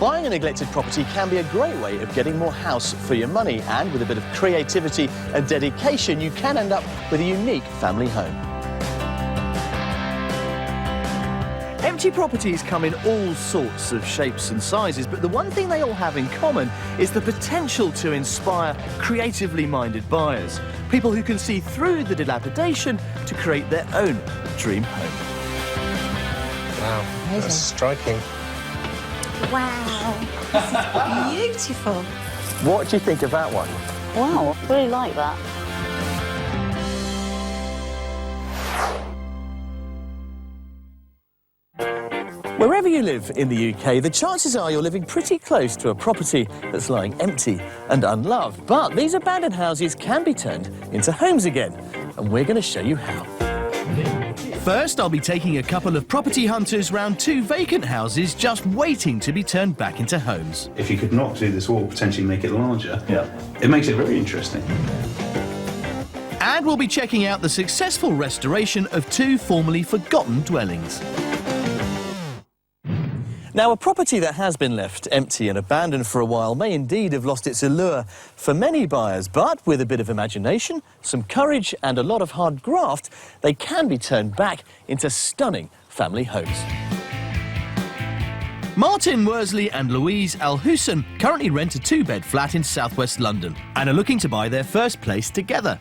Buying a neglected property can be a great way of getting more house for your money, and with a bit of creativity and dedication, you can end up with a unique family home. Empty properties come in all sorts of shapes and sizes, but the one thing they all have in common is the potential to inspire creatively minded buyers. People who can see through the dilapidation to create their own dream home. Wow, amazing. That's striking. Wow, this is beautiful. What do you think of that one? Wow, I really like that. Wherever you live in the UK, the chances are you're living pretty close to a property that's lying empty and unloved. But these abandoned houses can be turned into homes again, and we're going to show you how. First, I'll be taking a couple of property hunters round 2 vacant houses just waiting to be turned back into homes. If you could knock through this wall, potentially make it larger, Yeah. it makes it very interesting. And we'll be checking out the successful restoration of 2 formerly forgotten dwellings. Now, a property that has been left empty and abandoned for a while may indeed have lost its allure for many buyers, but with a bit of imagination, some courage and a lot of hard graft, they can be turned back into stunning family homes. Martin, Worsley and Louise Allhusen currently rent a 2-bed flat in southwest London and are looking to buy their first place together.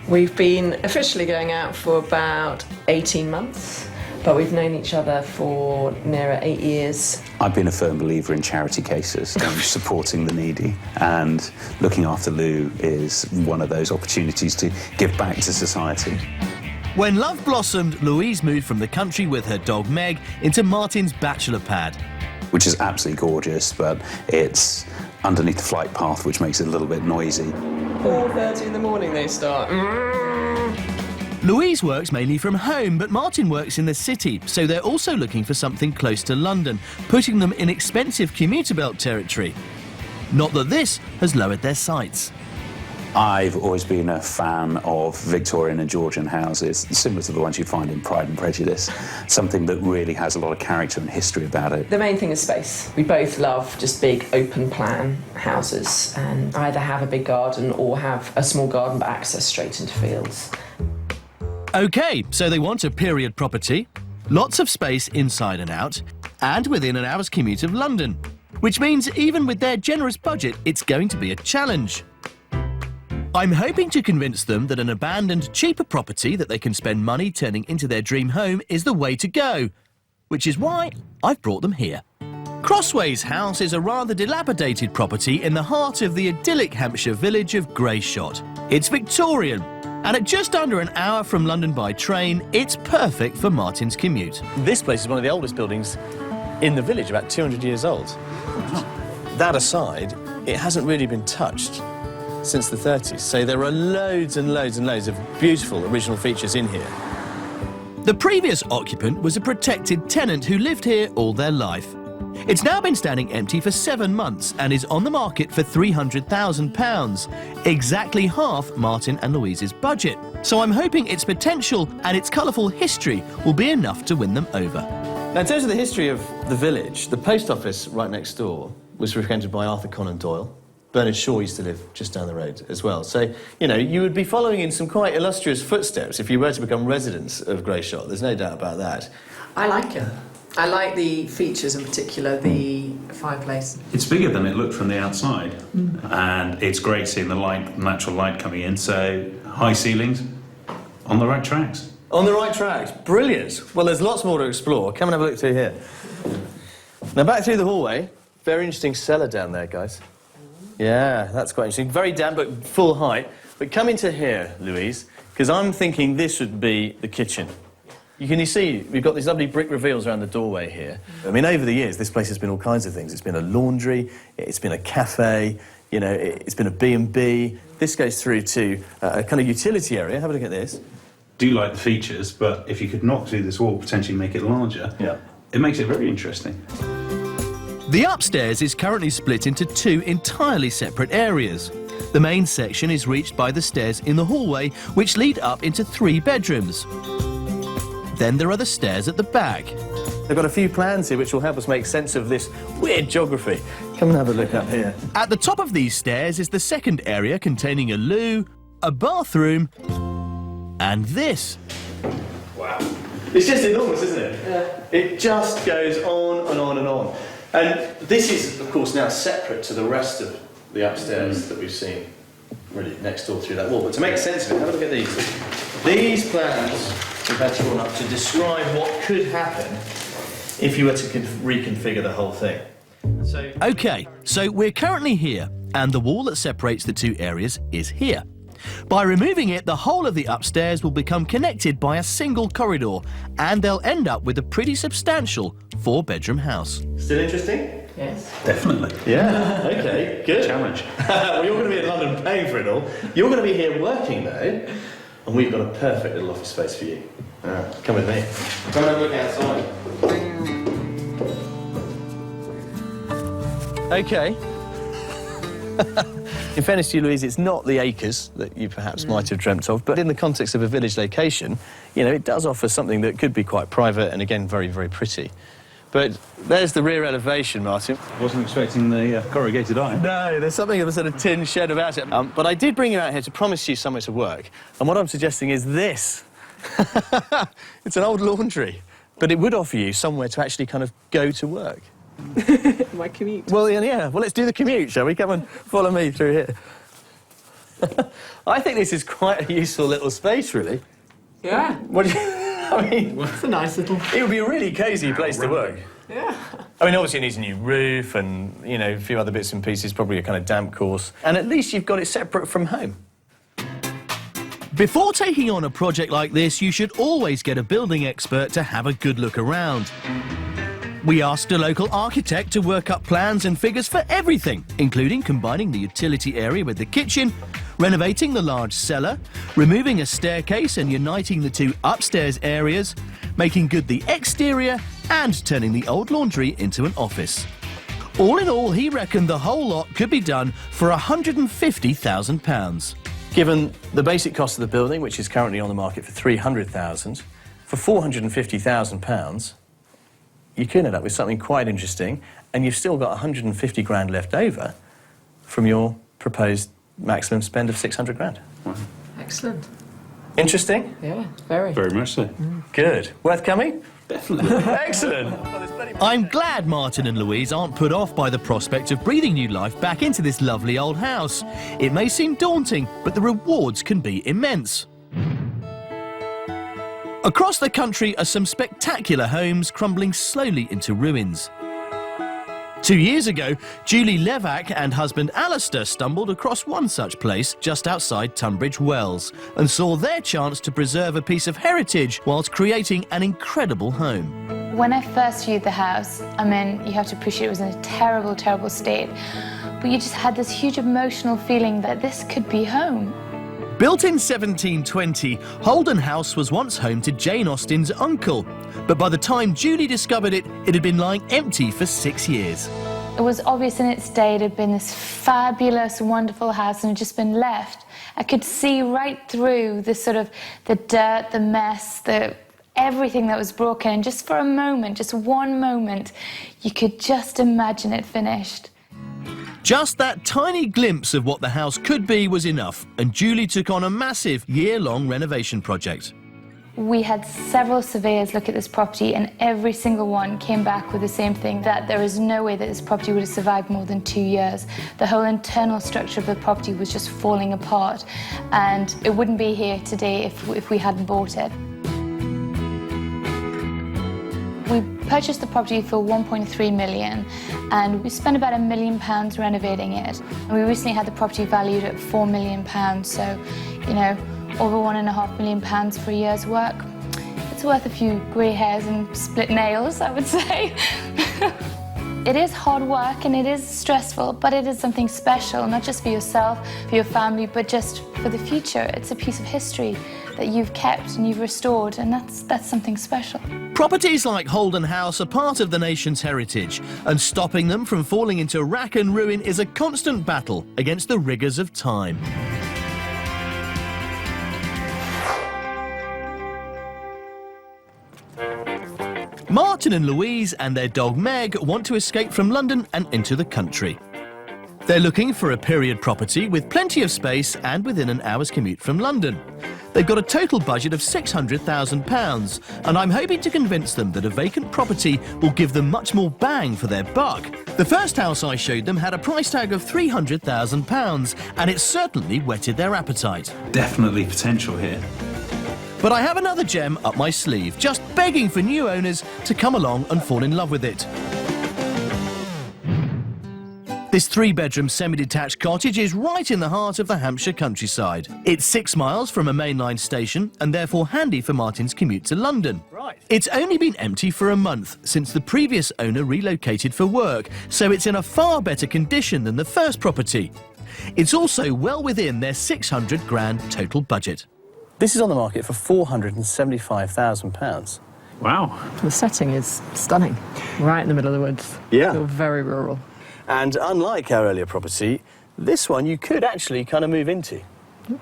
We've been officially going out for about 18 months. But we've known each other for nearer 8 years. I've been a firm believer in charity cases and supporting the needy, and looking after Lou is one of those opportunities to give back to society. When love blossomed, Louise moved from the country with her dog Meg into Martin's bachelor pad. Which is absolutely gorgeous, but it's underneath the flight path, which makes it a little bit noisy. 4:30 in the morning they start. Louise works mainly from home, but Martin works in the city, so they're also looking for something close to London, putting them in expensive commuter belt territory. Not that this has lowered their sights. I've always been a fan of Victorian and Georgian houses, similar to the ones you find in Pride and Prejudice, something that really has a lot of character and history about it. The main thing is space. We both love just big open plan houses, and either have a big garden or have a small garden but access straight into fields. OK, so they want a period property, lots of space inside and out, and within an hour's commute of London. Which means even with their generous budget, it's going to be a challenge. I'm hoping to convince them that an abandoned, cheaper property that they can spend money turning into their dream home is the way to go. Which is why I've brought them here. Crossway's house is a rather dilapidated property in the heart of the idyllic Hampshire village of Grayshot. It's Victorian, and at just under an hour from London by train, it's perfect for Martin's commute. This place is one of the oldest buildings in the village, about 200 years old. That aside, it hasn't really been touched since the 30s, so there are loads and loads and loads of beautiful original features in here. The previous occupant was a protected tenant who lived here all their life. It's now been standing empty for 7 months and is on the market for £300,000, exactly half Martin and Louise's budget. So I'm hoping its potential and its colourful history will be enough to win them over. Now, in terms of the history of the village, the post office right next door was frequented by Arthur Conan Doyle. Bernard Shaw used to live just down the road as well. So, you know, you would be following in some quite illustrious footsteps if you were to become residents of Grayshot. There's no doubt about that. I like it. I like the features, in particular the fireplace. It's bigger than it looked from the outside, and it's great seeing the light, natural light coming in, so high ceilings, on the right tracks. On the right tracks. Brilliant. Well, there's lots more to explore. Come and have a look through here. Now, back through the hallway. Very interesting cellar down there, guys. Yeah, that's quite interesting. Very damp, but full height. But come into here, Louise, because I'm thinking this would be the kitchen. You see, we've got these lovely brick reveals around the doorway here. I mean, over the years, this place has been all kinds of things. It's been a laundry, it's been a cafe, you know, it's been a B&B. This goes through to a kind of utility area. Have a look at this. Do like the features, but if you could knock through this wall, potentially make it larger, it makes it very interesting. The upstairs is currently split into 2 entirely separate areas. The main section is reached by the stairs in the hallway, which lead up into 3 bedrooms. Then there are the stairs at the back. They've got a few plans here which will help us make sense of this weird geography. Come and have a look up here. At the top of these stairs is the second area containing a loo, a bathroom, and this. Wow. It's just enormous, isn't it? Yeah. It just goes on and on and on. And this is, of course, now separate to the rest of the upstairs that we've seen really next door through that wall. But to make sense of it, have a look at these. These plans we've had drawn up to describe what could happen if you were to reconfigure the whole thing. OK, so we're currently here, and the wall that separates the two areas is here. By removing it, the whole of the upstairs will become connected by a single corridor, and they'll end up with a pretty substantial 4-bedroom house. Still interesting? Yes. Definitely. Yeah, OK, good. Challenge. Well, you're going to be in London paying for it all. You're going to be here working, though, and we've got a perfect little office space for you. Come with me. Come and look outside. OK. In fairness to you, Louise, it's not the acres that you perhaps might have dreamt of, but in the context of a village location, you know, it does offer something that could be quite private and, again, very, very pretty. But there's the rear elevation, Martin. Wasn't expecting the corrugated iron. No, there's something of a sort of tin shed about it. But I did bring you out here to promise you somewhere to work. And what I'm suggesting is this. It's an old laundry. But it would offer you somewhere to actually kind of go to work. My commute. Well, yeah. Well, let's do the commute, shall we? Come and follow me through here. I think this is quite a useful little space, really. Yeah. What do you... I mean... It's a nice little... It would be a really cosy place to work. Yeah. I mean, obviously it needs a new roof and, you know, a few other bits and pieces, probably a kind of damp course. And at least you've got it separate from home. Before taking on a project like this, you should always get a building expert to have a good look around. We asked a local architect to work up plans and figures for everything, including combining the utility area with the kitchen, renovating the large cellar, removing a staircase and uniting the two upstairs areas, making good the exterior and turning the old laundry into an office. All in all, he reckoned the whole lot could be done for £150,000. Given the basic cost of the building, which is currently on the market for £300,000, for £450,000, you could end up with something quite interesting, and you've still got 150 grand left over from your proposed maximum spend of 600 grand. Wow. Excellent. Interesting? Yeah, very. Very much so. Good. Worth coming? Definitely. Excellent. I'm glad Martin and Louise aren't put off by the prospect of breathing new life back into this lovely old house. It may seem daunting, but the rewards can be immense. Across the country are some spectacular homes crumbling slowly into ruins. 2 years ago, Julie Levack and husband Alistair stumbled across one such place just outside Tunbridge Wells and saw their chance to preserve a piece of heritage whilst creating an incredible home. When I first viewed the house, I mean, you have to appreciate it was in a terrible, terrible state, but you just had this huge emotional feeling that this could be home. Built in 1720, Holden House was once home to Jane Austen's uncle, but by the time Julie discovered it, it had been lying empty for 6 years. It was obvious in its day it had been this fabulous, wonderful house and had just been left. I could see right through the sort of the dirt, the mess, everything that was broken, and just for a moment, just one moment, you could just imagine it finished. Just that tiny glimpse of what the house could be was enough, and Julie took on a massive year-long renovation project. We had several surveyors look at this property, and every single one came back with the same thing, that there is no way that this property would have survived more than 2 years. The whole internal structure of the property was just falling apart, and it wouldn't be here today if we hadn't bought it. We purchased the property for 1.3 million, and we spent about £1 million renovating it. And we recently had the property valued at £4 million, so, you know, over £1.5 million for a year's work. It's worth a few grey hairs and split nails, I would say. It is hard work and it is stressful, but it is something special, not just for yourself, for your family, but just for the future. It's a piece of history that you've kept and you've restored, and that's something special. Properties like Holden House are part of the nation's heritage, and stopping them from falling into rack and ruin is a constant battle against the rigours of time. Martin and Louise and their dog Meg want to escape from London and into the country. They're looking for a period property with plenty of space and within an hour's commute from London. They've got a total budget of £600,000, and I'm hoping to convince them that a vacant property will give them much more bang for their buck. The first house I showed them had a price tag of £300,000, and it certainly whetted their appetite. Definitely potential here. But I have another gem up my sleeve, just begging for new owners to come along and fall in love with it. This 3-bedroom semi-detached cottage is right in the heart of the Hampshire countryside. It's 6 miles from a mainline station and therefore handy for Martin's commute to London. Right. It's only been empty for a month since the previous owner relocated for work, so it's in a far better condition than the first property. It's also well within their £600,000 total budget. This is on the market for £475,000. Wow. The setting is stunning. Right in the middle of the woods. Yeah. Feel very rural. And unlike our earlier property, this one you could actually kind of move into.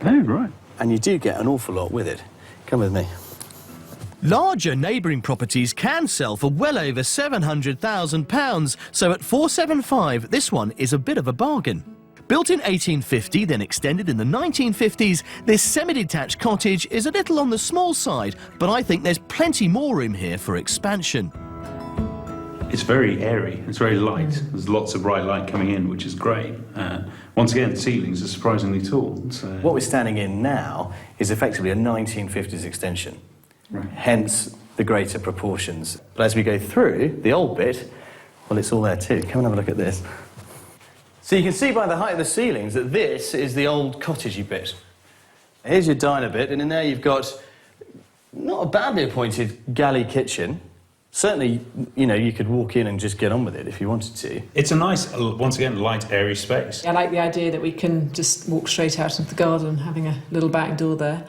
Oh, right. And you do get an awful lot with it. Come with me. Larger neighbouring properties can sell for well over £700,000, so at £475,000, this one is a bit of a bargain. Built in 1850, then extended in the 1950s, this semi-detached cottage is a little on the small side, but I think there's plenty more room here for expansion. It's very airy, it's very light. There's lots of bright light coming in, which is great. Once again, the ceilings are surprisingly tall. So. What we're standing in now is effectively a 1950s extension, Right. hence the greater proportions. But as we go through the old bit, well, it's all there too. Come and have a look at this. So you can see by the height of the ceilings that this is the old cottagey bit. Here's your diner bit, and in there you've got not a badly appointed galley kitchen. Certainly, you know, you could walk in and just get on with it if you wanted to. It's a nice, once again, light, airy space. I like the idea that we can just walk straight out into the garden, having a little back door there.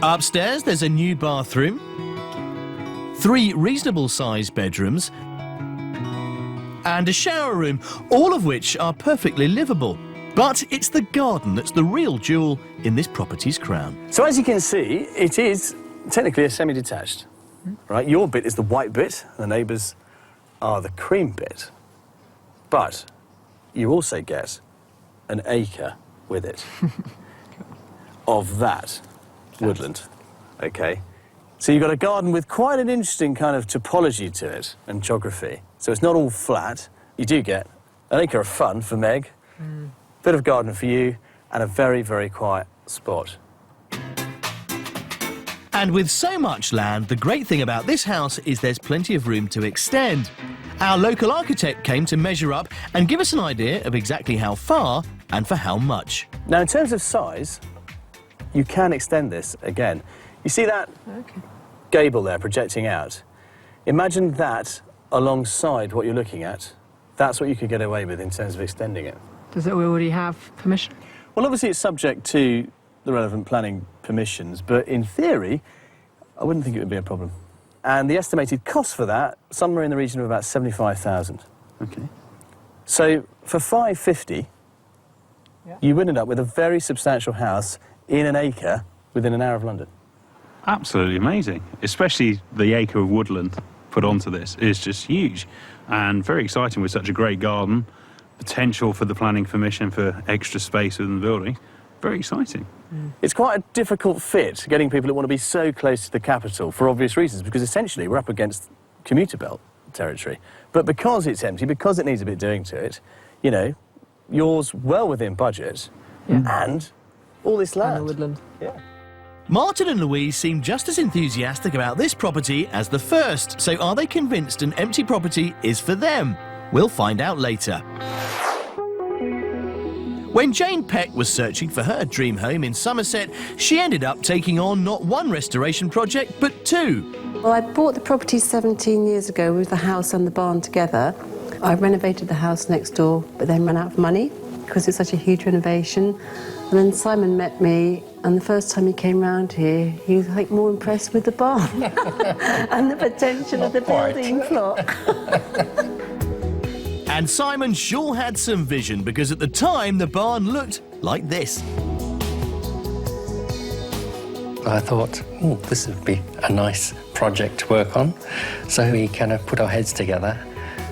Upstairs, there's a new bathroom, 3 reasonable-sized bedrooms, and a shower room, all of which are perfectly livable. But it's the garden that's the real jewel in this property's crown. So as you can see, it is technically a semi-detached, right? Your bit is the white bit, the neighbours are the cream bit. But you also get an acre with it of that woodland, okay? So you've got a garden with quite an interesting kind of topology to it and geography. So it's not all flat. You do get an acre of fun for Meg, bit of garden for you, and a very, very quiet spot. And with so much land, the great thing about this house is there's plenty of room to extend. Our local architect came to measure up and give us an idea of exactly how far and for how much. Now, in terms of size, you can extend this again. You see that gable there projecting out? Imagine that alongside what you're looking at. That's what you could get away with in terms of extending it. Does it already have permission? Well, obviously it's subject to the relevant planning permissions, but in theory, I wouldn't think it would be a problem. And the estimated cost for that, somewhere in the region of about 75,000. Okay. So for 550, you would end up with a very substantial house in an acre within an hour of London. Absolutely amazing, especially the acre of woodland put onto this is just huge and very exciting with such a great garden, potential for the planning permission for extra space within the building. Very exciting. It's quite a difficult fit, getting people that want to be so close to the capital for obvious reasons, because essentially we're up against commuter belt territory. But because it's empty, because it needs a bit doing to it, you know, yours well within budget and all this land. And the woodland. Yeah. Martin and Louise seem just as enthusiastic about this property as the first, so are they convinced an empty property is for them? We'll find out later. When Jane Peck was searching for her dream home in Somerset, she ended up taking on not one restoration project, but 2. Well, I bought the property 17 years ago with the house and the barn together. I renovated the house next door, but then ran out of money because it's such a huge renovation. And then Simon met me, and the first time he came round here, he was like more impressed with the barn and the potential of the building plot. And Simon sure had some vision, because at the time the barn looked like this. I thought, oh, this would be a nice project to work on. So we kind of put our heads together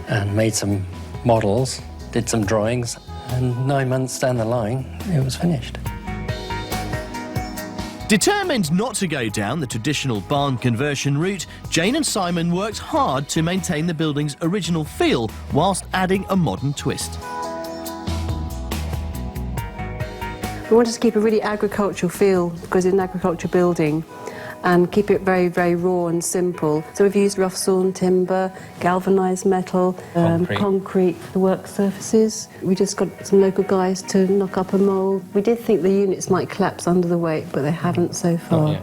and made some models, did some drawings, and 9 months down the line, it was finished. Determined not to go down the traditional barn conversion route, Jane and Simon worked hard to maintain the building's original feel whilst adding a modern twist. We wanted to keep a really agricultural feel because it's an agricultural building, and keep it very, very raw and simple. So we've used rough sawn timber, galvanised metal, concrete, the work surfaces. We just got some local guys to knock up a mould. We did think the units might collapse under the weight, but they haven't so far.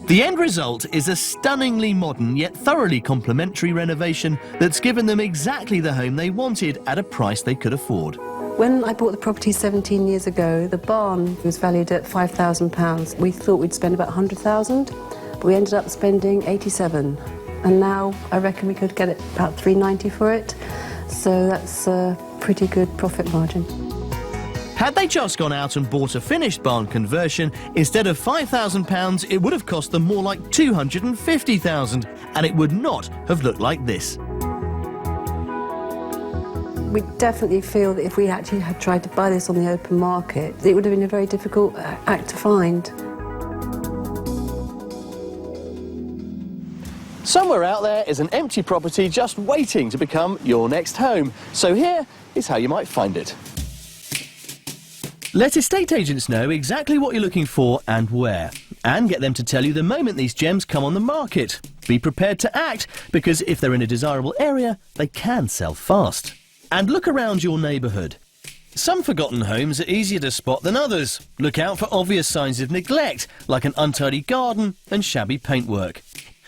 The end result is a stunningly modern yet thoroughly complementary renovation that's given them exactly the home they wanted at a price they could afford. When I bought the property 17 years ago, the barn was valued at £5,000. We thought we'd spend about 100,000, but we ended up spending 87. And now I reckon we could get it about 390 for it. So that's a pretty good profit margin. Had they just gone out and bought a finished barn conversion, instead of £5,000, it would have cost them more like £250,000, and it would not have looked like this. We definitely feel that if we actually had tried to buy this on the open market, it would have been a very difficult act to find. Somewhere out there is an empty property just waiting to become your next home. So here is how you might find it. Let estate agents know exactly what you're looking for and where, and get them to tell you the moment these gems come on the market. Be prepared to act, because if they're in a desirable area, they can sell fast. And look around your neighbourhood. Some forgotten homes are easier to spot than others. Look out for obvious signs of neglect, like an untidy garden and shabby paintwork.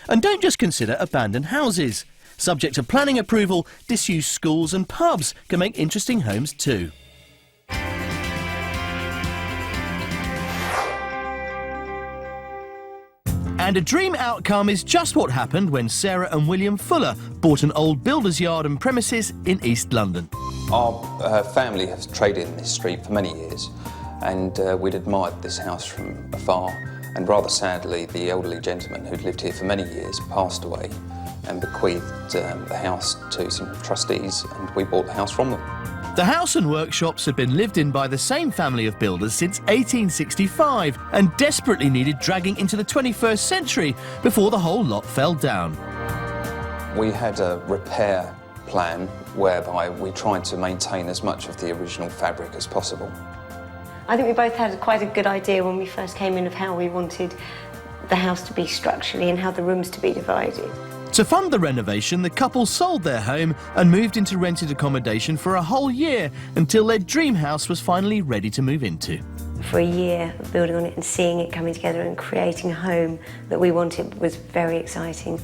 And don't just consider abandoned houses. Subject to planning approval, disused schools and pubs can make interesting homes too. And a dream outcome is just what happened when Sarah and William Fuller bought an old builder's yard and premises in East London. Our family has traded in this street for many years, and we'd admired this house from afar. And rather sadly, the elderly gentleman who'd lived here for many years passed away and bequeathed the house to some trustees, and we bought the house from them. The house and workshops had been lived in by the same family of builders since 1865 and desperately needed dragging into the 21st century before the whole lot fell down. We had a repair plan whereby we tried to maintain as much of the original fabric as possible. I think we both had quite a good idea when we first came in of how we wanted the house to be structurally and how the rooms to be divided. To fund the renovation, the couple sold their home and moved into rented accommodation for a whole year until their dream house was finally ready to move into. For a year of building on it and seeing it coming together and creating a home that we wanted was very exciting.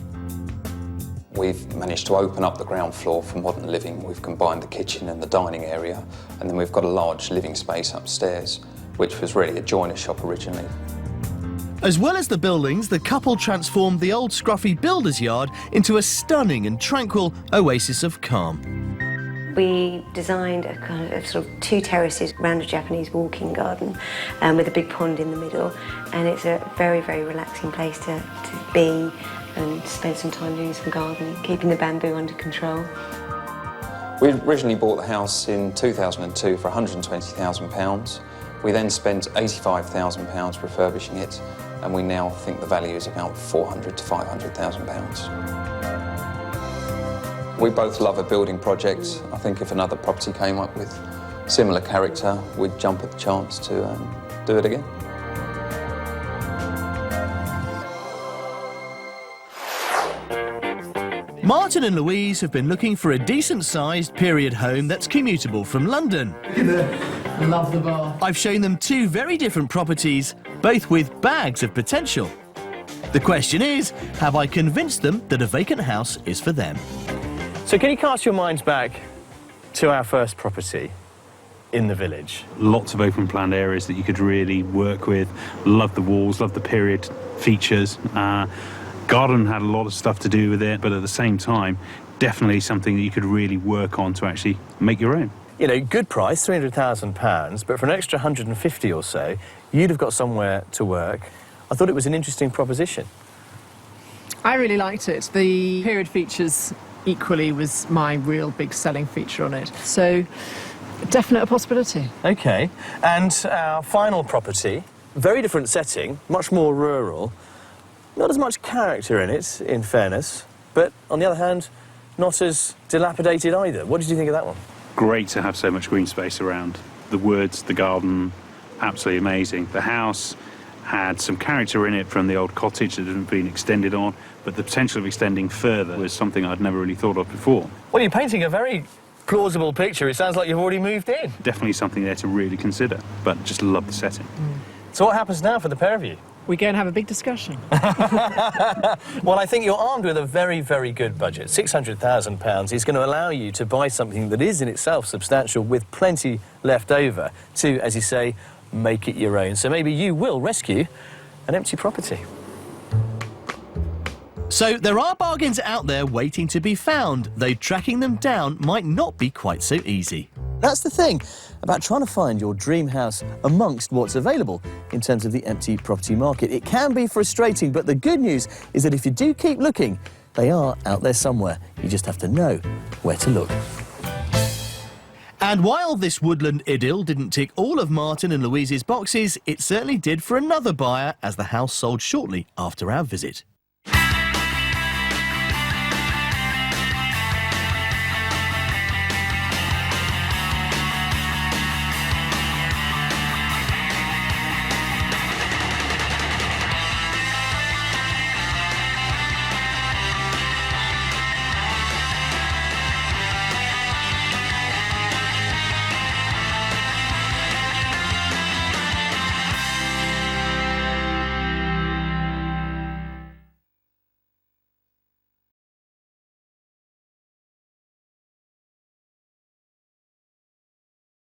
We've managed to open up the ground floor for modern living. We've combined the kitchen and the dining area, and then we've got a large living space upstairs, which was really a joiner shop originally. As well as the buildings, the couple transformed the old scruffy builder's yard into a stunning and tranquil oasis of calm. We designed a kind of sort of 2 terraces around a Japanese walking garden with a big pond in the middle, and it's a very, very relaxing place to be and spend some time doing some gardening, keeping the bamboo under control. We originally bought the house in 2002 for £120,000. We then spent £85,000 refurbishing it, and we now think the value is about £400,000 to £500,000. We both love a building project. I think if another property came up with similar character, we'd jump at the chance to do it again. Martin and Louise have been looking for a decent-sized period home that's commutable from London. Love the bar. I've shown them 2 very different properties, both with bags of potential. The question is, have I convinced them that a vacant house is for them? So can you cast your minds back to our first property in the village? Lots of open planned areas that you could really work with. Love the walls, love the period features. Garden had a lot of stuff to do with it, but at the same time, definitely something that you could really work on to actually make your own. You know, good price, £300,000, but for an extra 150 or so, you'd have got somewhere to work. I thought it was an interesting proposition. I really liked it. The period features equally was my real big selling feature on it. So, definite a possibility. OK, and our final property, very different setting, much more rural, not as much character in it, in fairness, but on the other hand, not as dilapidated either. What did you think of that one? Great to have so much green space around. The woods, the garden, absolutely amazing. The house had some character in it from the old cottage that hadn't been extended on, but the potential of extending further was something I'd never really thought of before. Well, you're painting a very plausible picture. It sounds like you've already moved in. Definitely something there to really consider, but just love the setting. So what happens now for the pair of you? We go and have a big discussion. Well, I think you're armed with a very, very good budget. £600,000 is going to allow you to buy something that is in itself substantial with plenty left over to, as you say, make it your own. So maybe you will rescue an empty property. So there are bargains out there waiting to be found, though tracking them down might not be quite so easy. That's the thing about trying to find your dream house amongst what's available in terms of the empty property market. It can be frustrating, but the good news is that if you do keep looking, they are out there somewhere. You just have to know where to look. And while this woodland idyll didn't tick all of Martin and Louise's boxes, it certainly did for another buyer as the house sold shortly after our visit.